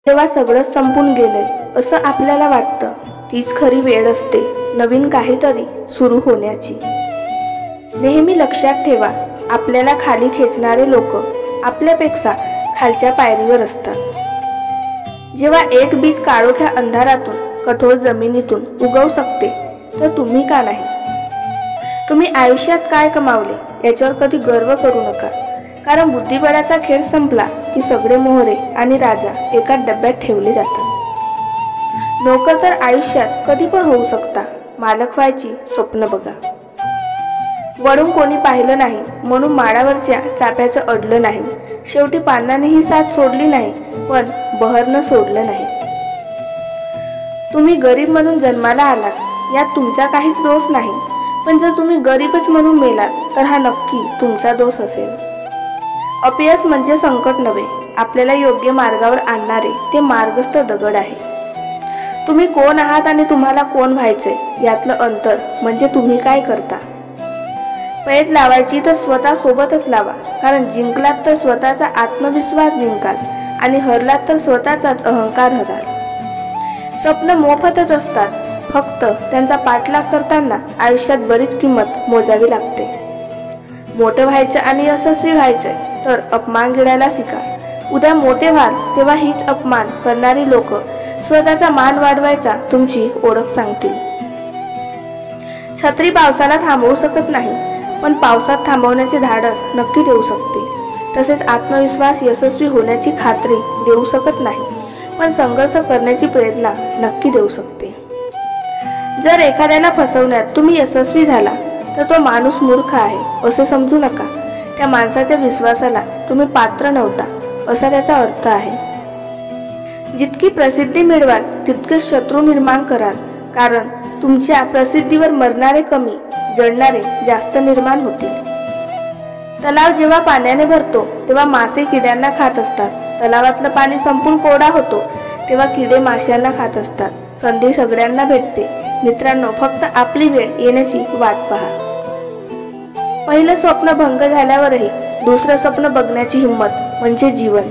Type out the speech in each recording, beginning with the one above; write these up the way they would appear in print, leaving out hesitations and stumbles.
तेव्हा सगळंच संपून गेलंय असं आपल्याला वाटतं. तीच खरी वेळ असते नवीन काहीतरी सुरू होण्याची. नेहमी लक्षात ठेवा, आपल्याला खाली खेचणारे लोक आपल्यापेक्षा खालच्या पायरीवर असतात. जेव्हा एक बीज काळोख्या अंधारातून कठोर जमिनीतून उगवू शकते, तर तुम्ही का नाही? तुम्ही आयुष्यात काय कमावले याच्यावर कधी गर्व करू नका, कारण बुद्धिबळाचा खेळ संपला की सगळे मोहरे आणि राजा एका डब्यात ठेवले जातात. नोकर तर आयुष्यात कधी पण होऊ शकता, मालक व्हायची स्वप्न बघा. वळून कोणी पाहिलं नाही म्हणून माळावरच्या चाप्याचं अडलं नाही. शेवटी पानानेही साथ सोडली नाही, पण बहरनं सोडलं नाही. तुम्ही गरीब म्हणून जन्माला आलात यात तुमचा काहीच दोष नाही, पण जर तुम्ही गरीबच म्हणून मेलात तर हा नक्की तुमचा दोष असेल. अपयश म्हणजे संकट नव्हे, आपल्याला योग्य मार्गावर आणणारे ते मार्गस्थ दगड आहे. तुम्ही कोण आहात आणि तुम्हाला कोण व्हायचंय यातलं अंतर म्हणजे तुम्ही काय करता. पैज लावायची तर स्वतः सोबतच लावा, कारण जिंकलात तर स्वतःचा आत्मविश्वास जिंकाल आणि हरलात तर स्वतःचाच अहंकार हराल. स्वप्न मोफतच असतात, फक्त त्यांचा पाठलाग करताना आयुष्यात बरीच किंमत मोजावी लागते. मोठे व्हायचं आणि यशस्वी व्हायचंय तर अपमान गिळायला शिका. उद्या मोठे व्हाल तेव्हा हीच अपमान करणारी लोक स्वतःचा मान वाढवायचा तुमची ओळख सांगतील. छत्री पावसाला थांबवू शकत नाही, पण पावसात थांबवण्याचे धाडस नक्की देऊ शकते. तसेच आत्मविश्वास यशस्वी होण्याची खात्री देऊ शकत नाही, पण संघर्ष करण्याची प्रेरणा नक्की देऊ शकते. जर एखाद्याला फसवण्यात तुम्ही यशस्वी झाला तर तो माणूस मूर्ख आहे असे समजू नका. त्या माणसाच्या विश्वासाला तुम्ही पात्र नव्हता असा त्याचा अर्थ आहे. जितकी प्रसिद्धी मिळवाल तितके शत्रू निर्माण कराल, कारण तुमच्या प्रसिद्धीवर मरणारे कमी, जळणारे जास्त निर्माण होतील. तलाव जेव्हा पाण्याने भरतो तेव्हा मासे किड्यांना खात असतात. तलावातलं पाणी संपून कोरडा होतो तेव्हा किडे माशांना खात असतात. संधी सगळ्यांना भेटते. मित्रांनो, फक्त आपली वेळ येण्याची वाट पहा. पहिलं स्वप्न भंग झाल्यावरही दुसरं स्वप्न बघण्याची हिंमत म्हणजे जीवन.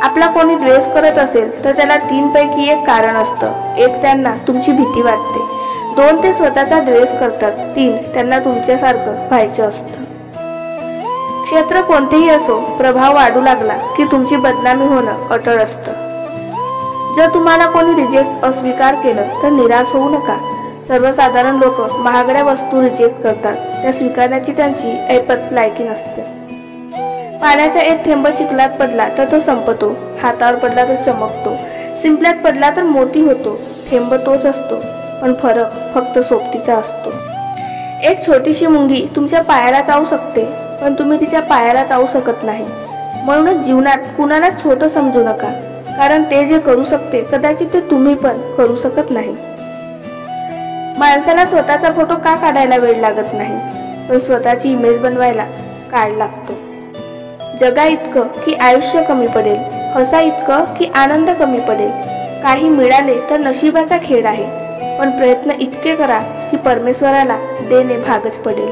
आपला कोणी द्वेष करत असेल तर त्याला 3 पैकी 1 कारण असतं. 1 त्यांना तुमची भीती वाटते, 2 ते स्वतःचा द्वेष करतात, 3 त्यांना तुमच्यासारखं व्हायचं असतं. क्षेत्र कोणतेही असो, प्रभाव वाढू लागला की तुमची बदनामी होणं अटळ असतं. जर तुम्हाला कोणी रिजेक्ट अस्वीकार केलं तर निराश होऊ नका. सर्वसाधारण लोक महागड्या वस्तू रिजेक्ट करतात, त्या स्वीकारण्याची त्यांची ऐपत लायकी नसते. पाण्याचा एक थेंब चिखलात पडला तर तो संपतो, हातावर पडला तर चमकतो, शिंपल्यात पडला तर मोती होतो. थेंब तोच असतो, पण फरक फक्त सोबतीचा असतो. एक छोटीशी मुंगी तुमच्या पायाला चावू शकते, पण तुम्ही तिच्या पायाला चावू शकत नाही. म्हणूनच जीवनात कुणालाच छोटं समजू नका, कारण ते जे करू शकते कदाचित ते तुम्ही पण करू शकत नाही. माणसाला स्वतःचा फोटो का काढायला वेळ लागत नाही, पण स्वतःची इमेज बनवायला काळ लागतो. जगा इतकं की आयुष्य कमी पडेल, हसा इतकं की आनंद कमी पडेल. काही मिळाले तर नशिबाचा खेळ आहे, पण प्रयत्न इतके करा की परमेश्वराला देणे भागच पडेल.